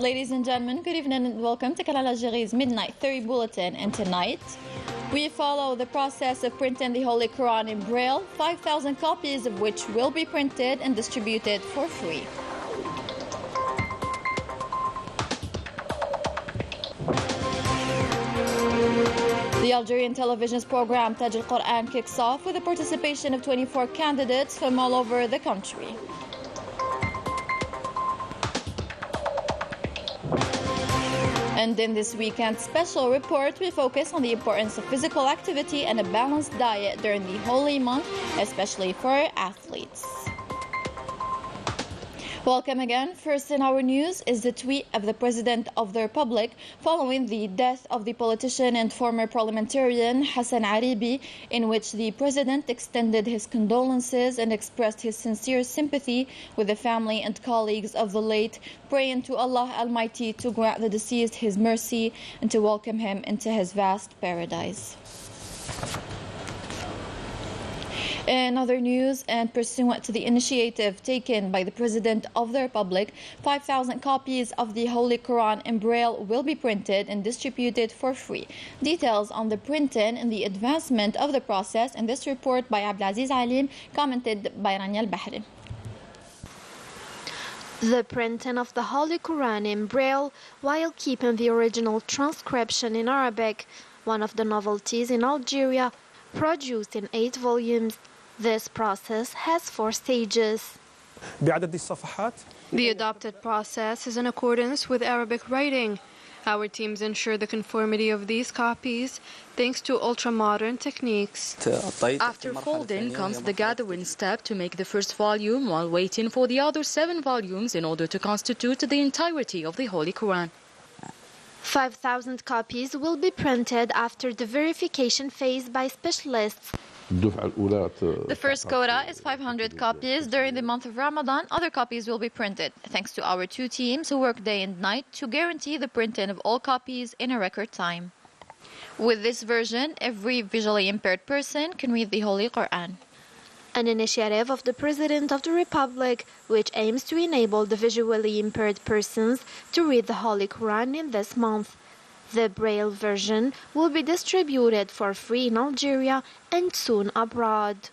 Ladies and gentlemen, good evening and welcome to Canal Algérie's Midnight 30 Bulletin. And tonight, we follow the process of printing the Holy Quran in Braille, 5,000 copies of which will be printed and distributed for free. The Algerian television's program Taj al-Quran kicks off with the participation of 24 candidates from all over the country. And in this weekend's special report, we focus on the importance of physical activity and a balanced diet during the holy month, especially for athletes. Welcome again. First in our news is the tweet of the President of the Republic following the death of the politician and former parliamentarian Hassan Aribi, in which the President extended his condolences and expressed his sincere sympathy with the family and colleagues of the late, praying to Allah Almighty to grant the deceased His mercy and to welcome him into His vast paradise. In other news, and pursuant to the initiative taken by the President of the Republic, 5,000 copies of the Holy Quran in Braille will be printed and distributed for free. Details on the printing and the advancement of the process in this report by Abdelaziz Alim, commented by Rania Al-Bahri. The printing of the Holy Quran in Braille while keeping the original transcription in Arabic, one of the novelties in Algeria, produced in 8 volumes. This process has 4 stages. The adopted process is in accordance with Arabic writing. Our teams ensure the conformity of these copies thanks to ultra-modern techniques. After folding comes the gathering step to make the first volume while waiting for the other 7 volumes in order to constitute the entirety of the Holy Quran. 5,000 copies will be printed after the verification phase by specialists. The first quota is 500 copies. During the month of Ramadan, other copies will be printed, thanks to our 2 teams who work day and night to guarantee the printing of all copies in a record time. With this version, every visually impaired person can read the Holy Quran. An initiative of the President of the Republic, which aims to enable the visually impaired persons to read the Holy Quran in this month. The Braille version will be distributed for free in Algeria and soon abroad.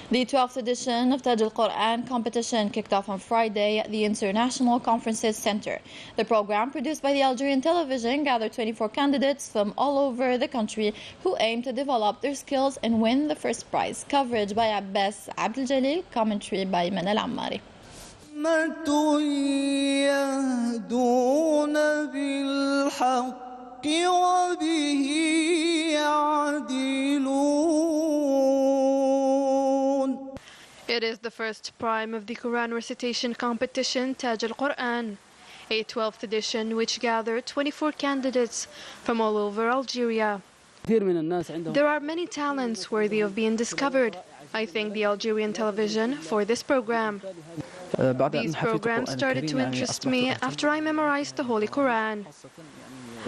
The 12th edition of Taj al-Quran competition kicked off on Friday at the International Conferences Center. The program, produced by the Algerian television, gathered 24 candidates from all over the country who aim to develop their skills and win the first prize. Coverage by Abbas Abdel Jalil, commentary by Manal Ammari. It is the first prime of the Quran recitation competition, Taj al-Quran, a 12th edition which gathered 24 candidates from all over Algeria. There are many talents worthy of being discovered. I thank the Algerian television for this program. These programs started to interest me after I memorized the Holy Quran.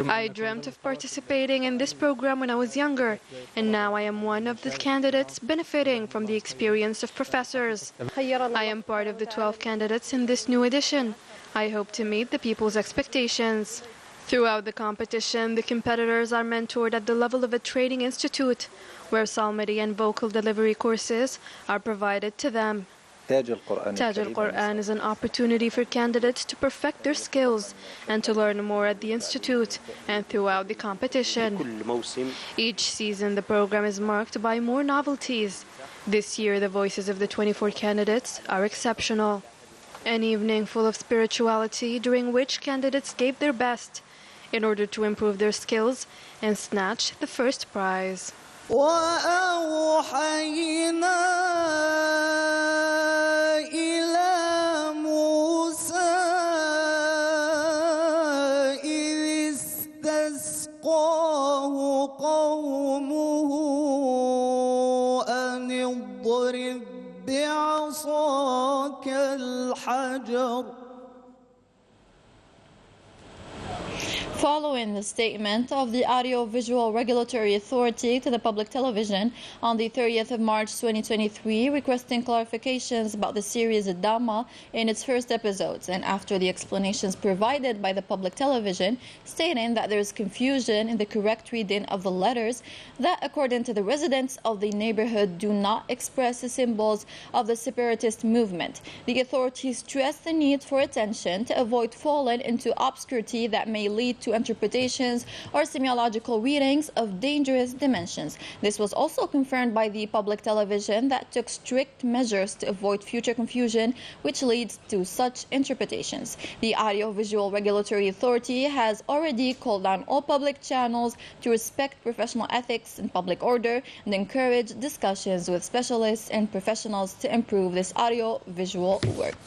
I dreamt of participating in this program when I was younger, and now I am one of the candidates benefiting from the experience of professors. I am part of the 12 candidates in this new edition. I hope to meet the people's expectations. Throughout the competition, the competitors are mentored at the level of a training institute, where psalmody and vocal delivery courses are provided to them. Taj al-Quran is an opportunity for candidates to perfect their skills and to learn more at the institute and throughout the competition. Each season, the program is marked by more novelties. This year, the voices of the 24 candidates are exceptional. An evening full of spirituality during which candidates gave their best in order to improve their skills and snatch the first prize. Following the statement of the Audiovisual Regulatory Authority to the public television on the 30th of March 2023, requesting clarifications about the series Dama in its first episodes, and after the explanations provided by the public television stating that there is confusion in the correct reading of the letters that, according to the residents of the neighborhood, do not express the symbols of the separatist movement, the authorities stressed the need for attention to avoid falling into obscurity that may lead to interpretations or semiological readings of dangerous dimensions. This was also confirmed by the public television that took strict measures to avoid future confusion which leads to such interpretations. The Audiovisual Regulatory Authority has already called on all public channels to respect professional ethics and public order and encourage discussions with specialists and professionals to improve this audio-visual work.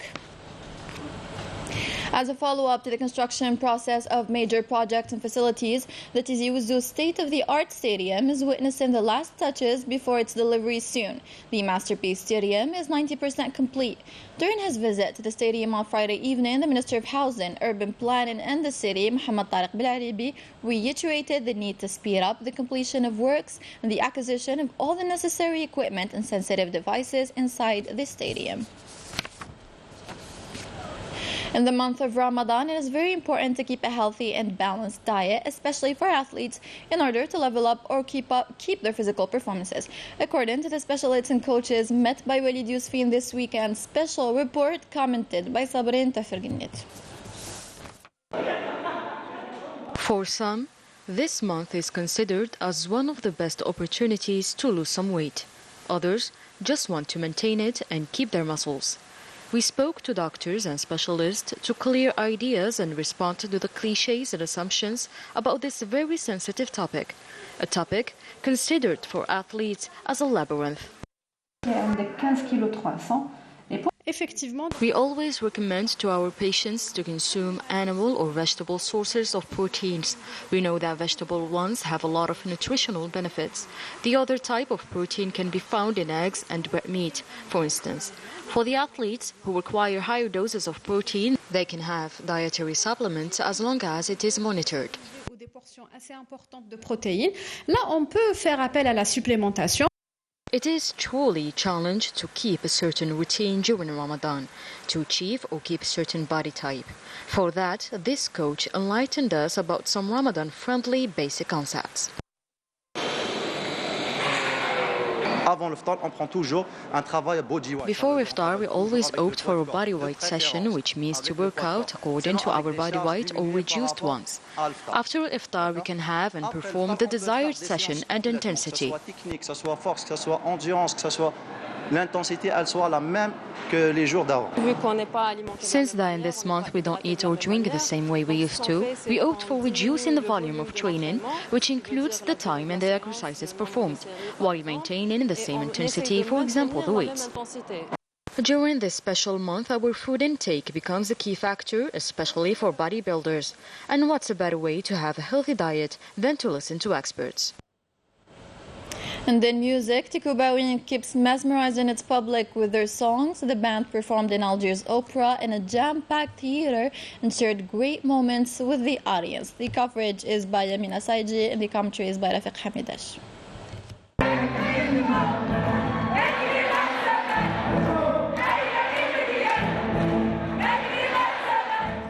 As a follow-up to the construction process of major projects and facilities, the Tizi Ouzou state-of-the-art stadium is witnessing the last touches before its delivery soon. The masterpiece stadium is 90% complete. During his visit to the stadium on Friday evening, the Minister of Housing, Urban Planning and the City, Mohamed Tariq Belaribi, reiterated the need to speed up the completion of works and the acquisition of all the necessary equipment and sensitive devices inside the stadium. In the month of Ramadan, it is very important to keep a healthy and balanced diet, especially for athletes, in order to level up or keep their physical performances. According to the specialists and coaches met by Walid Yousfi in this weekend's special report, commented by Sabrin Taferginit. For some, this month is considered as one of the best opportunities to lose some weight. Others just want to maintain it and keep their muscles. We spoke to doctors and specialists to clear ideas and respond to the clichés and assumptions about this very sensitive topic, a topic considered for athletes as a labyrinth. We always recommend to our patients to consume animal or vegetable sources of proteins. We know that vegetable ones have a lot of nutritional benefits. The other type of protein can be found in eggs and red meat, for instance. For the athletes who require higher doses of protein, they can have dietary supplements as long as it is monitored. It is truly a challenge to keep a certain routine during Ramadan, to achieve or keep a certain body type. For that, this coach enlightened us about some Ramadan-friendly basic concepts. Before iftar, we always opt for a body weight session, which means to work out according to our body weight or reduced ones. After iftar, we can have and perform the desired session and intensity. Since then, this month we don't eat or drink the same way we used to, we opt for reducing the volume of training, which includes the time and the exercises performed, while maintaining the same intensity, for example, the weights. During this special month, our food intake becomes a key factor, especially for bodybuilders. And what's a better way to have a healthy diet than to listen to experts? And in music, Tiku Bawin keeps mesmerizing its public with their songs. The band performed in Algiers Opera in a jam-packed theater and shared great moments with the audience. The coverage is by Yamina Saiji and the commentary is by Rafiq Hamidash.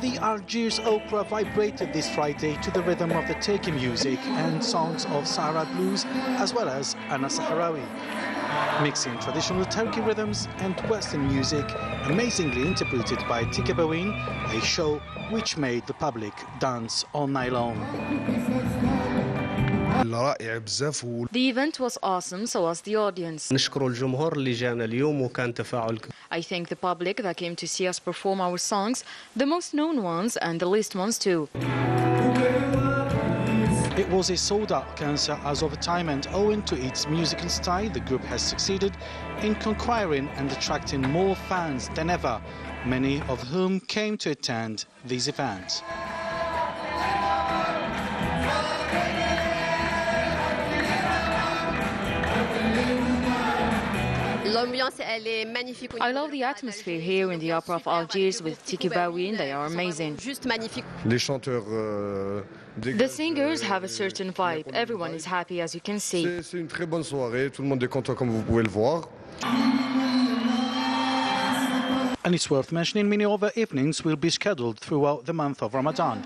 The Algiers Opera vibrated this Friday to the rhythm of the Turkey music and songs of Sahara blues, as well as Ana Sahrawi, mixing traditional Turkey rhythms and Western music, amazingly interpreted by Tika Bawin, a show which made the public dance all night long. The event was awesome, so was the audience. I thank the public that came to see us perform our songs, the most known ones and the least ones too. It was a sold-out concert as of time, and owing to its musical style, the group has succeeded in conquering and attracting more fans than ever, many of whom came to attend these events. I love the atmosphere here in the Opera of Algiers with Tiki Bawin. They are amazing. The singers have a certain vibe. Everyone is happy, as you can see. C'est une très bonne soirée. Tout le monde est content, comme vous pouvez le voir. And it's worth mentioning many other evenings will be scheduled throughout the month of Ramadan.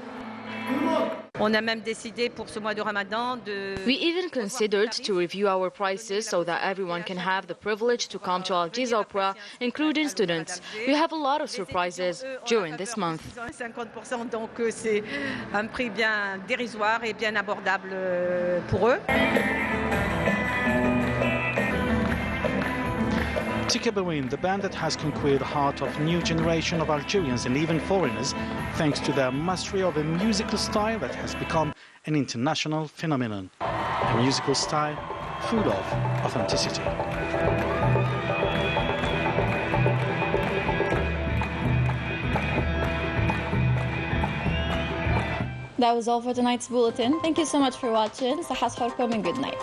On a même décidé pour ce mois de Ramadan de... We even considered to review our prices so that everyone can have the privilege to come to Algiers Opera, including students. We have a lot of surprises during this month. 50%, donc c'est un prix bien dérisoire et bien abordable pour eux. Tikabarin, the band that has conquered the heart of a new generation of Algerians and even foreigners, thanks to their mastery of a musical style that has become an international phenomenon. A musical style full of authenticity. That was all for tonight's bulletin. Thank you so much for watching. Sahas and good night.